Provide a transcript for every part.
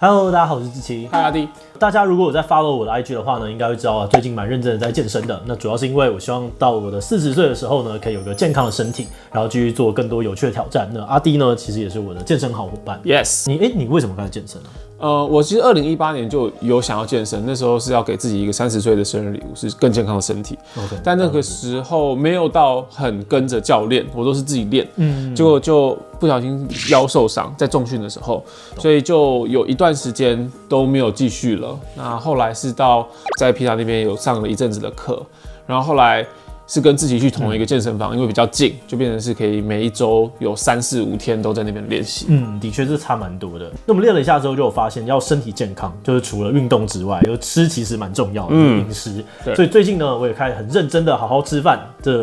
Hello， 大家好，我是志奇。嗨，阿弟。大家如果有在 follow 我的 IG 的话呢，应该会知道啊，最近蛮认真的在健身的。那主要是因为我希望到我的40岁的时候呢，可以有个健康的身体，然后继续做更多有趣的挑战。那阿弟呢，其实也是我的健身好伙伴。Yes， 你为什么开始健身呢？我其实2018年就有想要健身，那时候是要给自己一个30岁的生日礼物，是更健康的身体。Okay， 但那个时候没有到很跟着教练，我都是自己练。结果就不小心腰受伤，在重训的时候，所以就有一段时间都没有继续了。那后来是到在皮塔那边有上了一阵子的课，然后后来是跟志奇去同一个健身房，因为比较近，就变成是可以每一周有3、4、5天都在那边练习。的确是差蛮多的。那我们练了一下之后，就有发现要身体健康，就是除了运动之外，就吃其实蛮重要的，饮食。所以最近呢，我也开始很认真的好好吃饭。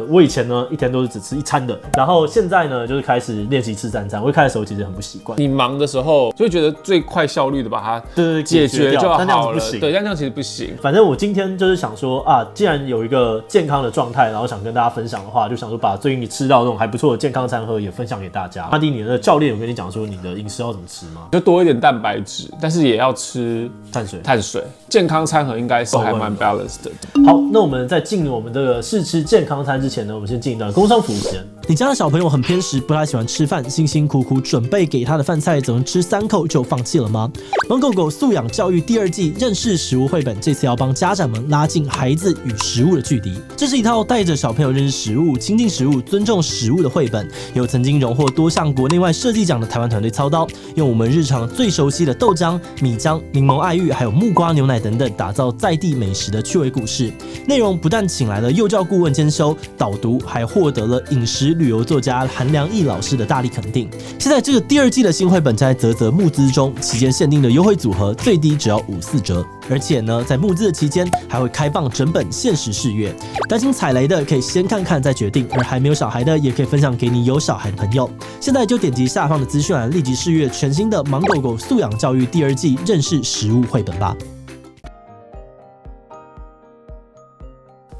我以前呢一天都是只吃1餐的，然后现在呢就是开始练习吃3餐。我一开始的时候其实很不习惯。你忙的时候就会觉得最快效率的把它解决就好了，但那样子不行。对，但这样其实不行。反正我今天就是想说啊，既然有一个健康的状态，然后想跟大家分享的话，就想说把最近你吃到那种还不错的健康餐盒也分享给大家。阿弟，你的教练有跟你讲说你的饮食要怎么吃吗？就多一点蛋白质，但是也要吃碳水。健康餐盒应该是还蛮 balanced 的。好，那我们在进入我们这个试吃健康餐之前呢，我们先进一段工商服务时间。你家的小朋友很偏食，不太喜欢吃饭，辛辛苦苦准备给他的饭菜，怎么吃3口就放弃了吗？盲狗狗素养教育第2季认识食物绘本，这次要帮家长们拉近孩子与食物的距离。这是一套带着小朋友认识食物、亲近食物、尊重食物的绘本，由曾经荣获多项国内外设计奖的台湾团队操刀，用我们日常最熟悉的豆浆、米浆、柠檬爱玉，还有木瓜牛奶等等，打造在地美食的趣味故事。内容不但请来了幼教顾问兼修、导读，还获得了饮食旅游作家韩良义老师的大力肯定。现在这个第2季的新绘本在嘖嘖募资中，期间限定的优惠组合最低只要54折，而且呢，在募资的期间还会开放整本限时试阅。担心踩雷的可以先看看再决定，而还没有小孩的也可以分享给你有小孩的朋友。现在就点击下方的资讯栏，立即试阅全新的盲狗狗素养教育第2季认识食物绘本吧。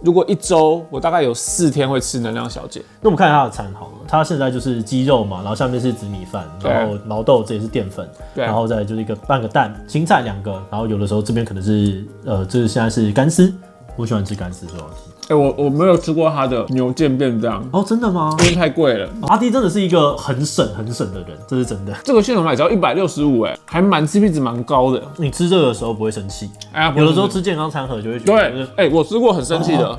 如果1周我大概有4天会吃能量小姐，那我们看一下它的餐好了，它现在就是鸡肉嘛，然后下面是紫米饭，然后毛豆这也是淀粉，然后再来就是半个蛋，青菜2个，然后有的时候这边可能是这现在是干丝，我喜欢吃干丝最好吃。我没有吃过它的牛腱便当哦，真的吗？因为太贵了。阿弟真的是一个很省的人，这是真的。这个现场买只要165，还蛮 CP 值蛮高的。你吃这个的时候不会生气？哎呀，有的时候吃健康餐盒就会觉得，对，我吃过很生气的。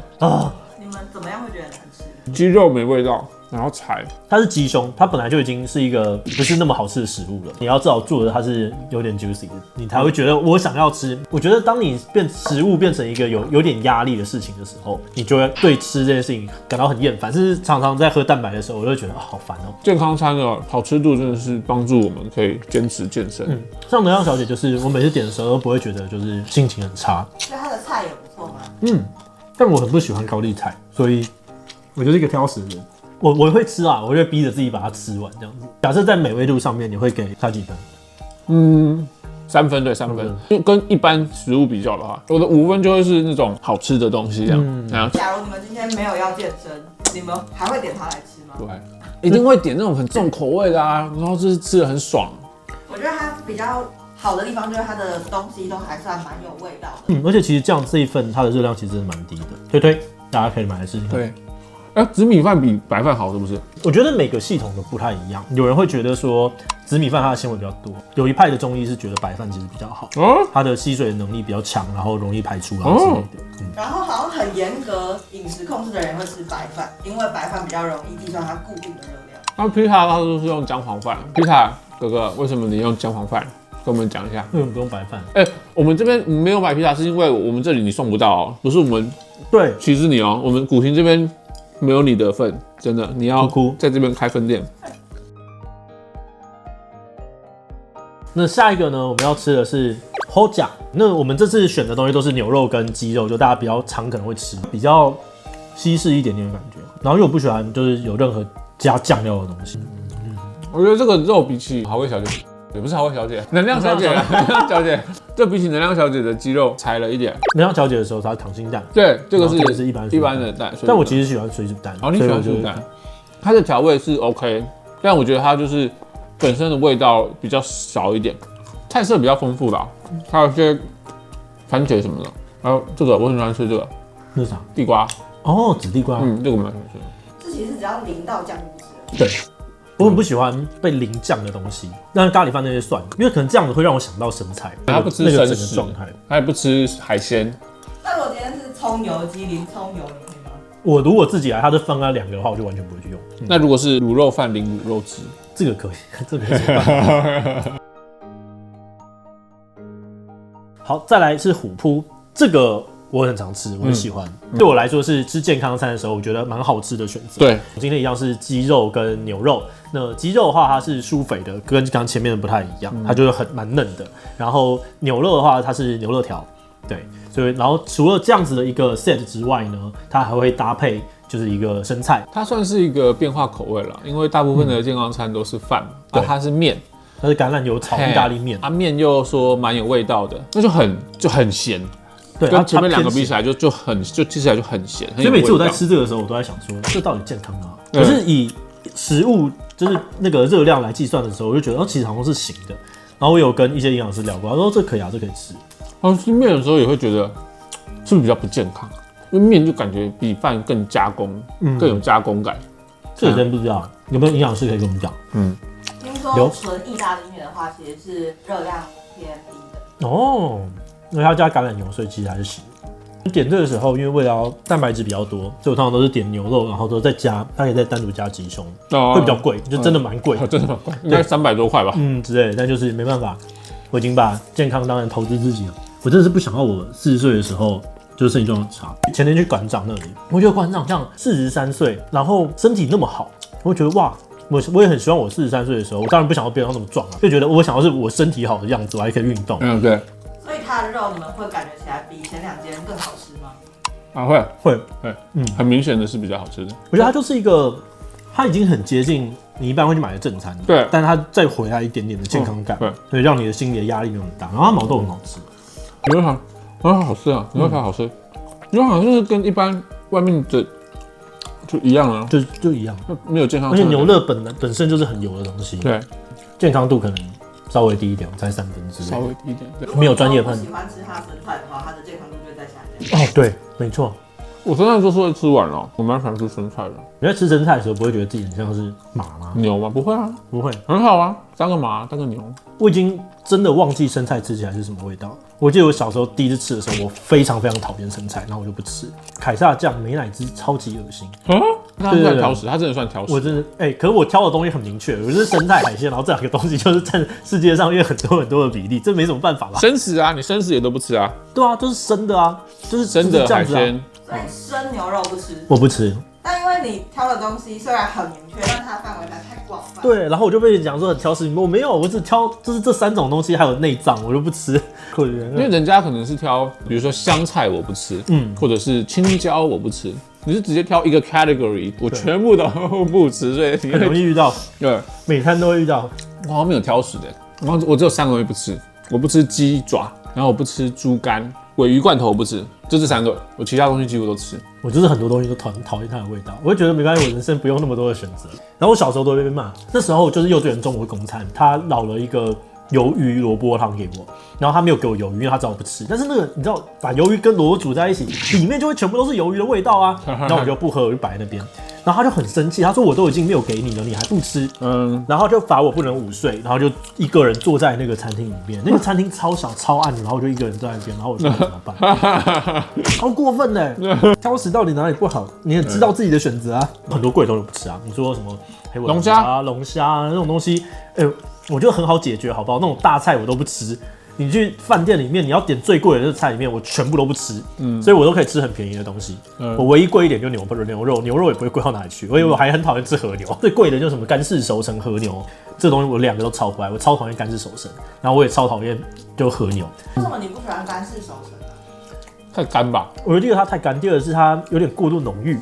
你们怎么样会觉得难吃？鸡肉没味道。然后柴，它是鸡胸，它本来就已经是一个不是那么好吃的食物了。你要至少做的它是有点 juicy 的，你才会觉得我想要吃。我觉得当你食物变成一个有点压力的事情的时候，你就会对吃这件事情感到很厌烦。甚至常常在喝蛋白的时候，我就会觉得好烦哦。健康餐的好吃度真的是帮助我们可以坚持健身。像能量小姐就是我每次点的时候都不会觉得就是心情很差。所以它的菜也不错吗？但我很不喜欢高丽菜，所以我就是一个挑食的人。我会吃啊，我会逼着自己把它吃完这样子。假设在美味度上面，你会给它几分？3分，对，3分。因为跟一般食物比较的话，我的5分就会是那种好吃的东西这样。假如你们今天没有要健身，你们还会点它来吃吗？对，一定会点那种很重口味的啊，然后就是吃的很爽。我觉得它比较好的地方就是它的东西都还算蛮有味道的。而且其实这样这一份它的热量其实蛮低的，推大家可以买来试试看。对。紫米饭比白饭好是不是？我觉得每个系统都不太一样。有人会觉得说紫米饭它的纤维比较多，有一派的中医是觉得白饭其实比较好，它的吸水能力比较强，然后容易排出啊之类的。然后好像很严格饮食控制的人会吃白饭，因为白饭比较容易计算它固定的热量。那皮塔他都是用姜黄饭。皮塔哥哥，为什么你用姜黄饭？跟我们讲一下。为什么不用白饭？我们这边没有买皮塔，是因为我们这里你送不到哦，不是我们对歧视你哦，我们古亭这边没有你的份，真的，你要在这边开分店。那下一个呢，我们要吃的是 Hoja。那我们这次选的东西都是牛肉跟鸡肉，就大家比较常可能会吃，比较西式一点点的感觉。然后因为我不喜欢就是有任何加酱料的东西。我觉得这个肉比起好味小姐，也不是好味小姐，能量小姐，能量小姐，这比起能量小姐的鸡肉柴了一点。能量小姐的时候它是溏心蛋，对，这个是一般的蛋，但我其实喜欢水煮蛋。哦，你喜欢水煮蛋？它的调味是 OK， 但我觉得它就是本身的味道比较少一点。菜色比较丰富啦，还有一些番茄什么的，还有这个我很喜欢吃这个，那是啥？地瓜。哦，紫地瓜。这个蛮喜欢吃的。这其实只要淋到酱就吃了。对，我很不喜欢被淋酱的东西，但是咖喱饭那些算了，因为可能这样子会让我想到生菜，他不吃那个整个生食状态。他也不吃海鲜。那如果今天是葱油鸡淋葱油，你可以吗？我如果自己来，他就放那2个的话，我就完全不会去用。那如果是卤肉饭淋卤肉汁，这个可以，这个没什么办法。好，再来是虎扑，这个我很常吃，我很喜欢。对我来说是吃健康餐的时候，我觉得蛮好吃的选择。对，今天一样是鸡肉跟牛肉。那鸡肉的话，它是舒肥的，跟刚前面的不太一样，它就是蛮嫩的。然后牛肉的话，它是牛肉条，对。所以，然后除了这样子的一个 set 之外呢，它还会搭配就是一个生菜，它算是一个变化口味了，因为大部分的健康餐都是饭，它是面。它是橄榄油炒意大利面，面又说蛮有味道的，那就很咸，对，跟前面2个比起来就吃起来就很咸。所以每次我在吃这个的时候，我都在想说，这到底健康吗？可是以食物就是那个热量来计算的时候，我就觉得其实好像是行的。然后我有跟一些营养师聊过，他说这可以啊，这可以吃。然后吃面的时候也会觉得是不是比较不健康？因为面就感觉比饭更加工，更有加工感。这个真不知道，有没有营养师可以跟我们讲？听说纯意大利面的话，其实是热量偏低的。哦，因为它加橄榄油，所以其实还是行。点这个时候，因为为了要蛋白质比较多，所以我通常都是点牛肉，然后都再加，它可以再单独加鸡胸，会比较贵，就真的蛮贵，真的蛮贵，应该300多块吧。之类的，但就是没办法，我已经把健康当然投资自己了。我真的是不想要我40岁的时候就是身体状况差。前天去馆长那里，我觉得馆长像43岁，然后身体那么好，我觉得哇。我也很希望我43岁的时候，我当然不想要变成那么壮了，就觉得我想要是我身体好的样子，我还可以运动。对。所以它的肉你们会感觉起来比前2间更好吃吗？啊，会，很明显的是比较好吃的。我觉得它就是一个，它已经很接近你一般会去买的正餐，对，但它再回来一点点的健康感，所以让你的心理的压力没有那么大。然后它毛豆很好吃，牛肉条好吃啊，牛肉条好吃，牛肉条就是跟一般外面的。就一样啊，就一样，没有健康。而且牛肋本身就是很油的东西，对，健康度可能稍微低一点，在3分之类，稍微低一点。对，没有专业判断。喜欢吃它生菜的话，它的健康度就会在下降。哦，对，没错。我生菜就是会吃完了，我蛮喜欢吃生菜的。你在吃生菜的时候，不会觉得自己很像是马吗？牛吗？不会啊，不会，很好啊，当个马，当个牛。我已经真的忘记生菜吃起来是什么味道。我记得我小时候第一次吃的时候，我非常非常讨厌生菜，然后我就不吃。凯撒酱美乃滋超级恶心。他算挑食，他真的算挑食。我真的可是我挑的东西很明确，我就是生菜海鲜，然后这2个东西就是占世界上很多很多的比例，这没什么办法吧？生食啊，你生食也都不吃啊？对啊，就是生的啊，就是生的海鲜。所以生牛肉不吃？我不吃。但因为你挑的东西虽然很明确，但它的范围太广泛。对，然后我就被讲说很挑食，我没有，我只挑就是这3种东西，还有内脏，我就不吃。可怜，因为人家可能是挑，比如说香菜我不吃，或者是青椒我不吃，你是直接挑一个 category， 我全部都不吃，所以很容易遇到，对，每餐都会遇到。我好像没有挑食的，我只有3个东西不吃，我不吃鸡爪，然后我不吃猪肝。鲔鱼罐头我不吃，就这3个，我其他东西几乎都吃。我就是很多东西都讨厌它的味道，我会觉得没关系，我人生不用那么多的选择。然后我小时候都会被骂，那时候就是幼稚园中午的公餐，他老了一个鱿鱼萝卜汤给我，然后他没有给我鱿鱼，因为他知道我不吃。但是那个你知道，把鱿鱼跟萝卜煮在一起，里面就会全部都是鱿鱼的味道啊。然后我就不喝，我就摆在那边。然后他就很生气，他说我都已经没有给你了，你还不吃。然后就罚我不能午睡，然后就一个人坐在那个餐厅里面，那个餐厅超小超暗的，然后我就一个人坐在那边，然后我说怎么办？超过分的，挑食到底哪里不好？你也知道自己的选择啊，很多贵的东西不吃啊。你说什么黑尾龙虾啊、龙虾啊那种东西，我觉得很好解决，好不好？那种大菜我都不吃。你去饭店里面，你要点最贵的那菜里面，我全部都不吃，所以我都可以吃很便宜的东西。我唯一贵一点就牛肉，牛肉也不会贵到哪里去。我还很讨厌吃和牛，最贵的就是什么干式熟成和牛，这东西我2个都超不爱，我超讨厌干式熟成，然后我也超讨厌就和牛。为什么你不喜欢干式熟成？太干吧？我觉得第一个它太干，第二个是它有点过度浓郁了。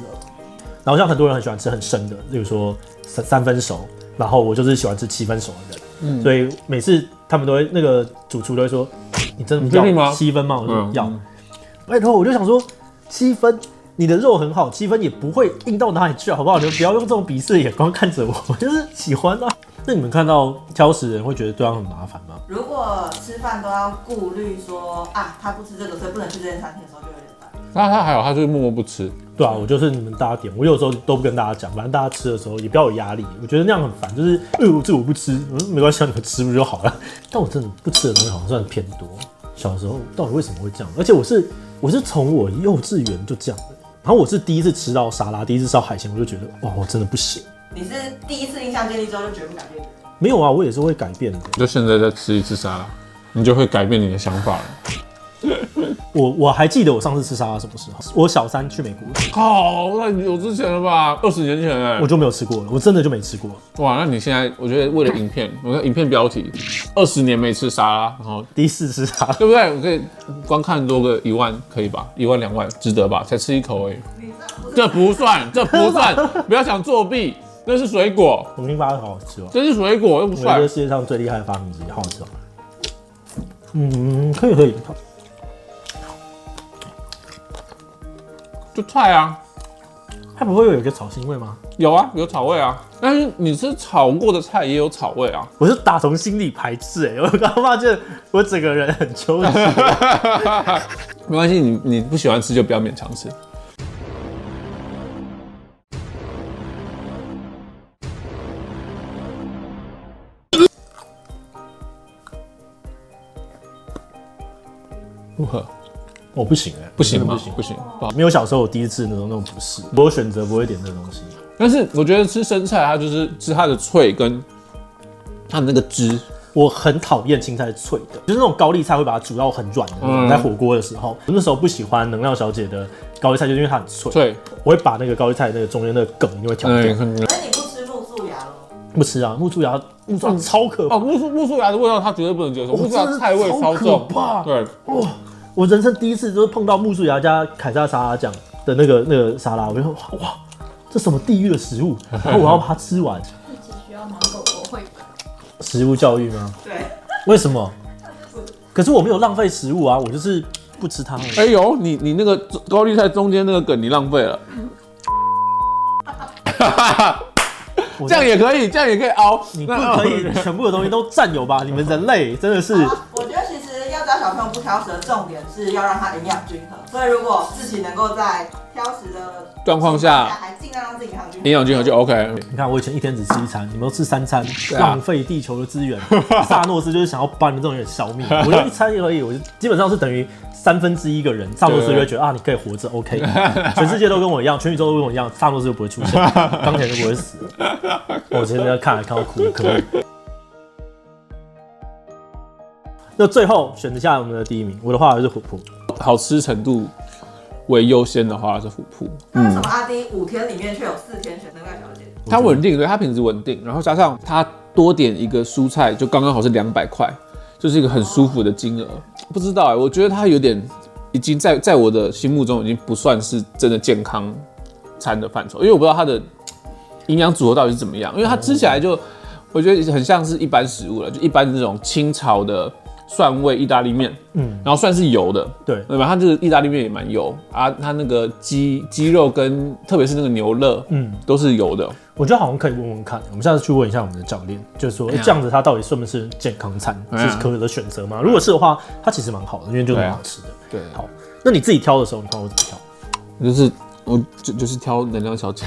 然后像很多人很喜欢吃很生的，例如说3分熟，然后我就是喜欢吃7分熟的人，所以每次他们都会那个主厨都会说：“你真的要7分吗？”我说要。拜托，我就想说7分，你的肉很好，7分也不会硬到哪里去，好不好？你们不要用这种鄙视的眼光看着我，我就是喜欢啊。那你们看到挑食的人会觉得对方很麻烦吗？如果吃饭都要顾虑说啊，他不吃这个，所以不能去这间餐厅的时候，就有点烦。那他还有，他就是默默不吃。对啊，我就是你们大家点，我有时候都不跟大家讲，反正大家吃的时候也不要有压力。我觉得那样很烦，就是这我不吃，没关系，你们吃不就好了。但我真的不吃的东西好像算偏多。小时候到底为什么会这样？而且我是从我幼稚园就这样的，然后我是第一次吃到沙拉，第一次吃到海鲜，我就觉得哇，我真的不行。你是第一次印象建立之后就绝不改变的人？没有啊，我也是会改变的。就现在再吃一次沙拉，你就会改变你的想法了。我还记得我上次吃沙拉什么时候？我小3去美国。靠，那有之前了吧？20年前哎，我就没有吃过了，我真的就没吃过。哇，那你现在我觉得为了影片，我看影片标题20年没吃沙拉，然后第一次吃沙拉，对不对？我可以观看多个1万，可以吧？1万2万，值得吧？才吃一口而已。这不算，不要想作弊。那是水果，红心巴好好吃哦。这是水果，又不算。我觉得世界上最厉害的发明之一，好好吃哦。可以。就菜啊，它不会有一个草腥味吗？有啊，有草味啊。但是你吃炒过的菜也有草味啊。我是打从心里排斥我刚发现我整个人很纠结。没关系，你不喜欢吃就不要勉强吃。如何？我不行不行，没有小时候我第一次那种不适，我有选择不会点这东西。但是我觉得吃生菜，它就是吃它的脆跟它的那个汁。我很讨厌青菜脆的，就是那种高丽菜会把它煮到很软的那种，在火锅的时候。我那时候不喜欢能量小姐的高丽菜，就是因为它很脆。我会把那个高丽菜那个中间那个梗就会挑掉。所以你不吃木素芽了？不吃啊，木素芽超可怕。木素芽的味道他绝对不能接受，木素芽菜味超重。对，哇，我人生第一次就是碰到木素芽加凯撒沙拉酱的那个沙拉，我就说哇，这什么地狱的食物，然后我要把它吃完。只需要芒狗狗绘本。食物教育吗？对。为什么？可是我没有浪费食物啊，我就是不吃它。哎呦，你那个高丽菜中间那个梗你浪费了。这样也可以凹。你不可以全部的东西都占有吧？你们人类真的是。我觉得其实要教小朋友不挑食的重点是要让他营养均衡。所以如果自己能够在挑食的状况下，还尽量让自己营养均衡就 OK。你看我以前一天只吃1餐，你们都吃3餐，浪费地球的资源。萨诺斯就是想要把你们这种人消灭。我就1餐而已，我就基本上是等于1/3一个人。萨诺斯就会觉得啊，你可以活着 OK。全世界都跟我一样，全宇宙都跟我一样，萨诺斯就不会出现，钢铁就不会死了。我今天看到哭，可以。那最后选择下来我们的第一名，我的话还是琥珀。好吃程度为优先的话是琥珀。那为什么阿滴5天里面却有4天选能量小姐？它稳定，对，它品质稳定，然后加上它多点一个蔬菜，就刚刚好是200块，就是一个很舒服的金额。不知道我觉得它有点已经在我的心目中已经不算是真的健康餐的范畴，因为我不知道它的营养组合到底是怎么样，因为它吃起来就我觉得很像是一般食物了，就一般的这种清炒的蒜味意大利面，然后算是油的，对吧？它这个意大利面也蛮油啊，它那个鸡肉跟特别是那个牛肋，都是油的。我觉得好像可以问问看，我们下次去问一下我们的教练，就是说，这样子它到底算不是健康餐，是可有的选择吗？如果是的话，它其实蛮好的，因为就很好吃的。对，好，那你自己挑的时候，你看我怎么挑？我就是挑能量小姐，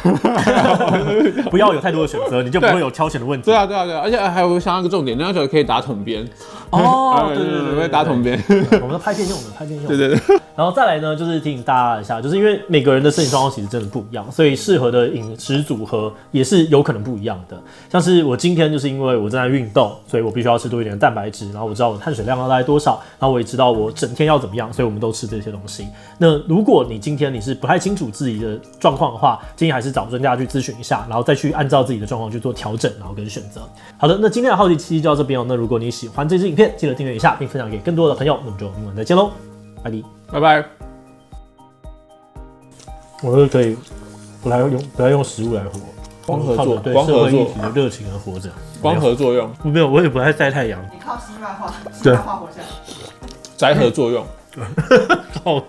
不要有太多的选择，你就不会有挑选的问题。对啊，而且还有想要一个重点，能量小姐可以打桶边。哦，对，会打桶边，我们的拍片用的，对。然后再来呢，就是提醒大家一下，就是因为每个人的身体状况其实真的不一样，所以适合的饮食组合也是有可能不一样的。像是我今天就是因为我正在运动，所以我必须要吃多一点的蛋白质，然后我知道我碳水量要大概多少，然后我也知道我整天要怎么样，所以我们都吃这些东西。那如果你今天你是不太清楚自己的状况的话，建议还是找专家去咨询一下，然后再去按照自己的状况去做调整，然后跟选择。好的，那今天的好奇期就到这边哦。那如果你喜欢这支影片，记得订阅一下，并分享给更多的朋友。那我们就明晚再见喽，拜拜。我都可以不要用食物来活，光合作对社会议题的热情而活着。光合作用没有，我也不爱晒太阳。你靠西漫画活下来。宅合作用。好。